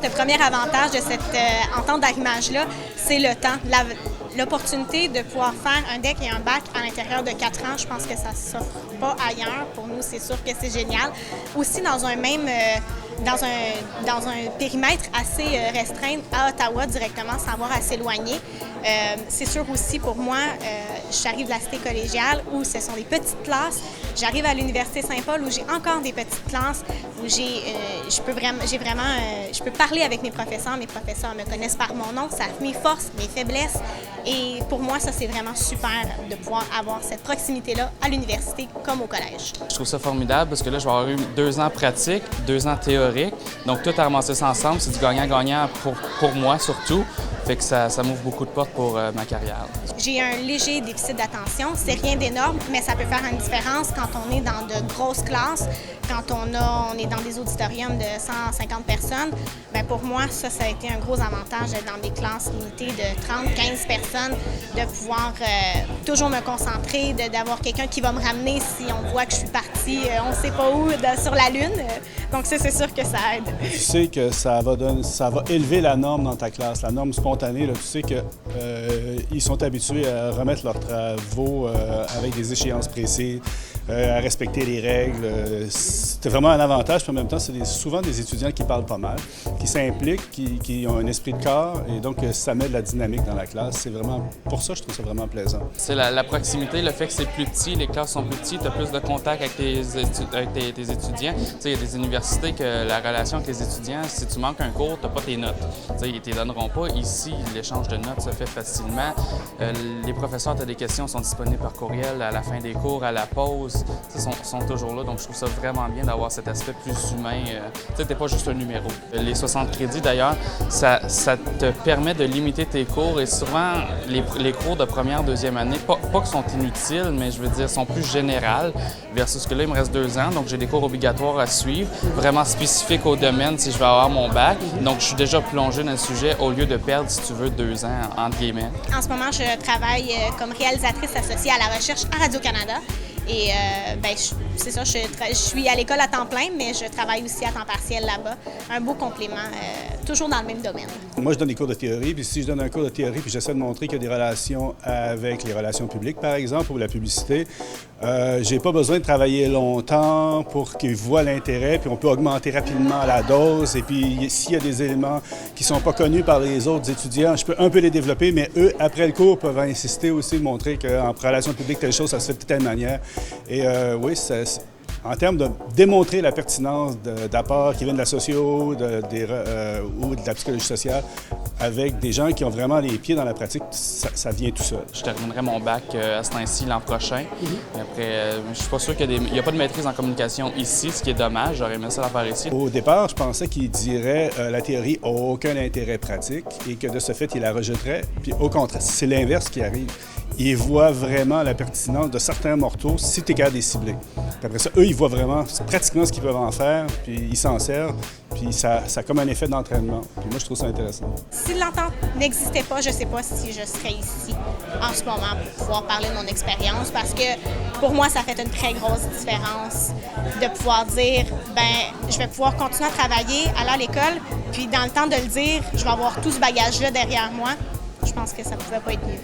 Le premier avantage de cette entente d'arrimage-là, c'est le temps. L'opportunité de pouvoir faire un deck et un bac à l'intérieur de 4 ans, je pense que ça ne s'offre pas ailleurs. Pour nous, c'est sûr que c'est génial. Aussi, dans un périmètre assez restreint à Ottawa directement, sans avoir à s'éloigner. C'est sûr aussi pour moi, j'arrive de la cité collégiale où ce sont des petites classes. J'arrive à l'Université Saint-Paul où j'ai encore des petites classes, où je peux parler avec mes professeurs me connaissent par mon nom, savent mes forces, mes faiblesses. Et pour moi, ça, c'est vraiment super de pouvoir avoir cette proximité-là à l'université comme au collège. Je trouve ça formidable parce que là, je vais avoir eu 2 ans pratique, 2 ans théorique. Donc, tout à ramasser ça ensemble, c'est du gagnant-gagnant pour moi surtout. Fait que ça m'ouvre beaucoup de portes pour ma carrière. J'ai un léger déficit d'attention. C'est rien d'énorme, mais ça peut faire une différence quand on est dans de grosses classes, quand on est dans des auditoriums de 150 personnes. Bien, pour moi, ça a été un gros avantage d'être dans des classes limitées de 30, 15 personnes, de pouvoir toujours me concentrer, d'avoir quelqu'un qui va me ramener si on voit que je suis partie, on ne sait pas où, sur la Lune. Donc ça, c'est sûr que ça aide. Tu sais que ça va élever la norme dans ta classe, la norme spontanée. Là, tu sais qu'ils sont habitués à remettre leurs travaux avec des échéances précises, à respecter les règles. C'est vraiment un avantage. Puis en même temps, c'est souvent des étudiants qui parlent pas mal, qui s'impliquent, qui ont un esprit de corps. Et donc, ça met de la dynamique dans la classe. C'est vraiment, pour ça, je trouve ça vraiment plaisant. C'est la proximité, le fait que c'est plus petit, les classes sont plus petites, tu as plus de contact avec tes étudiants. Tu sais, il y a des universités que la relation avec les étudiants, si tu manques un cours, tu n'as pas tes notes. Tu sais, ils ne te les donneront pas. Ici, l'échange de notes se fait facilement. Les professeurs, tu as des questions, sont disponibles par courriel à la fin des cours, à la pause. Ils sont toujours là. Donc, je trouve ça vraiment bien d'avoir cet aspect plus humain. Tu sais, t'es pas juste un numéro. Les 60 crédits, d'ailleurs, ça te permet de limiter tes cours et souvent, les cours de première, deuxième année, pas qu'ils sont inutiles, mais je veux dire, sont plus générales versus que là, il me reste 2 ans. Donc, j'ai des cours obligatoires à suivre, vraiment spécifiques au domaine si je vais avoir mon bac. Donc, je suis déjà plongé dans le sujet au lieu de perdre, si tu veux, 2 ans, entre guillemets. En ce moment, je travaille comme réalisatrice associée à la recherche à Radio-Canada. Et c'est ça, je suis à l'école à temps plein, mais je travaille aussi à temps partiel là-bas. Un beau complément, toujours dans le même domaine. Moi, je donne des cours de théorie, puis si je donne un cours de théorie, puis j'essaie de montrer qu'il y a des relations avec les relations publiques, par exemple, ou la publicité, j'ai pas besoin de travailler longtemps pour qu'ils voient l'intérêt, puis on peut augmenter rapidement la dose. Et puis, s'il y a des éléments qui sont pas connus par les autres étudiants, je peux un peu les développer, mais eux, après le cours, peuvent insister aussi, montrer qu'en relations publiques, telle chose, ça se fait de telle manière. Et oui, en termes de démontrer la pertinence d'apports qui viennent de la socio ou de la psychologie sociale avec des gens qui ont vraiment les pieds dans la pratique, ça vient tout seul. Je terminerai mon bac à ce temps-ci l'an prochain. Après, je suis pas sûr qu'il n'y a pas de maîtrise en communication ici, ce qui est dommage. J'aurais aimé ça la faire ici. Au départ, je pensais qu'il dirait la théorie n'a aucun intérêt pratique et que de ce fait, il la rejetterait. Puis au contraire, c'est l'inverse qui arrive. Ils voient vraiment la pertinence de certains morceaux si tu es capable de les cibler. Puis après ça, eux, ils voient vraiment pratiquement ce qu'ils peuvent en faire, puis ils s'en servent, puis ça a comme un effet d'entraînement. Puis moi, je trouve ça intéressant. Si l'entente n'existait pas, je ne sais pas si je serais ici en ce moment pour pouvoir parler de mon expérience, parce que pour moi, ça fait une très grosse différence de pouvoir dire, je vais pouvoir continuer à travailler, aller à l'école, puis dans le temps de le dire, je vais avoir tout ce bagage-là derrière moi. Je pense que ça ne pouvait pas être mieux.